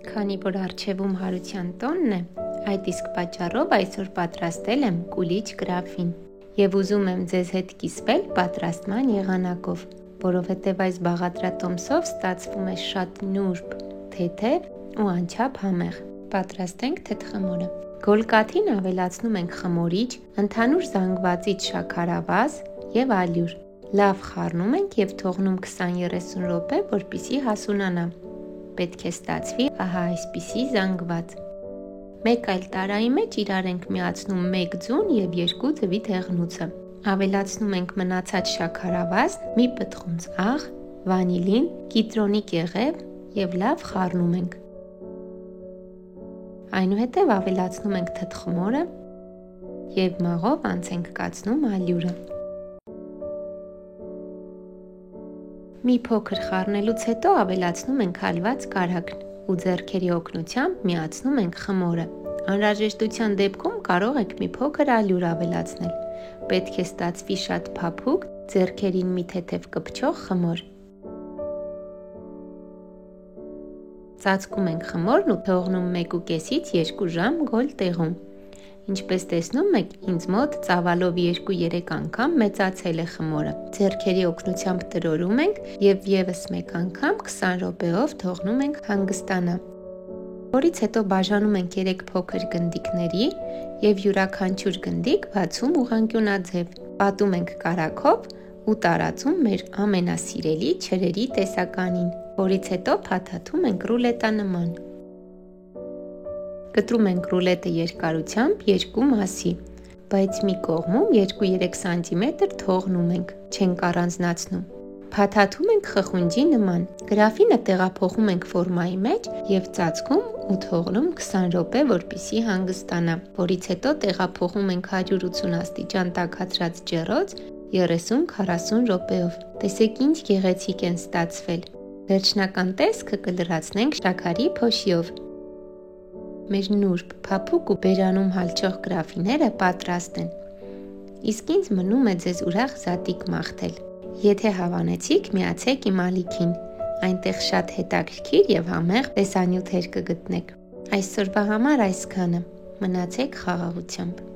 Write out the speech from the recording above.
Քանի որ առջևում հարության տոնն է, այդ իսկ պատճառով այսօր պատրաստել եմ կուլիչ գրաֆին և ուզում եմ ձեզ հետ կիսվել պատրաստման եղանակով, որովհետև այս բաղադրատոմսով ստացվում է շատ նուրբ, թեթև ու անչափ համեղ։ Պատրաստենք թեթխմորը։ Գոլկաթին ավելացնում ենք խմորիչ, ընդհանուր զանգվածից շաքարավազ և ալյուր։ Լավ խառնում ենք և թողնում 20-30 րոպե, որպեսզի հասունանա։ Պետք է ստացվի ահա այսպիսի զանգված։ Մեկ այլ տարայի մեջ իրար ենք միացնում 1 ձուն և 2 ձվի դեղնուցը։ Ավելացնում ենք մնացած շաքարավազն, մի պտղունց աղ, վանիլին, կիտրոնի կեղև և լավ խառնում ենք։ Այնուհետև ավելացնում ենք թթխմորը և մաղով անց ենք կացնում ալյուրը։ Մի փոքր խառնելուց հետո ավելացնում ենք հալված կարագն ու ձեռքերի օգնությամբ միացնում ենք խմորը։ Անհրաժեշտության դեպքում կարող եք մի փոքր ալյուր ավելացնել։ Պետք է ստացվի շատ փափուկ, ձեռքերին մի թեթև կպչող խմոր։ Ծածկում ենք խմորն ու թողնում 1.5-ից 2 ժամ գոլ տեղում։ Ինչպես տեսնում եք, ինձ մոտ ծավալով 2-3 անգամ մեծացել է խմորը։ Ձեռքերի օգնությամբ տրորում ենք և ևս մեկ անգամ 20 րոպեով թողնում ենք հանգստանա։ Որից հետո բաժանում ենք 3 փոքր գնդիկների և յուրաքանչյուր գնդիկ բացում ուղղանկյունաձև։ Պատում ենք կարագով ու տարածում մեր ամենասիրելի չրերի տեսականին, որից հետո փաթաթում ենք ռուլետանման։ Կտրում ենք ռուլետը երկարությամբ 2 մասի, բայց մի կողմում 2-3 սանտիմետր թողնում ենք, չենք առանձնացնում։ Փաթաթում ենք խխունջի նման։ Գրաֆինը տեղափոխում ենք ֆորմայի մեջ և ծածկում ու թողնում 20 րոպե, որպեսզի հանգստանա, որից հետո տեղափոխում ենք 180 աստիճան տաքացրած ջեռոց 30-40 րոպեով։ Տեսեք ինչ գեղեցիկ են ստացվել։ Վերջնական տեսքը կլրացնենք շաքարի փոշիով։ Մեր նուրբ, փափուկ ու բերանում հալչող գրաֆիները պատրաստ են։ Իսկ ինձ մնում է ձեզ ուրախ զատիկ մաղթել։ Եթե հավանեցիք, միացեք իմ ալիքին։ Այնտեղ շատ հետաքրքիր և համեղ տեսանյութեր կգտնեք։ Այսօրվա համար այսքանը։ Մնացեք խաղաղությամբ։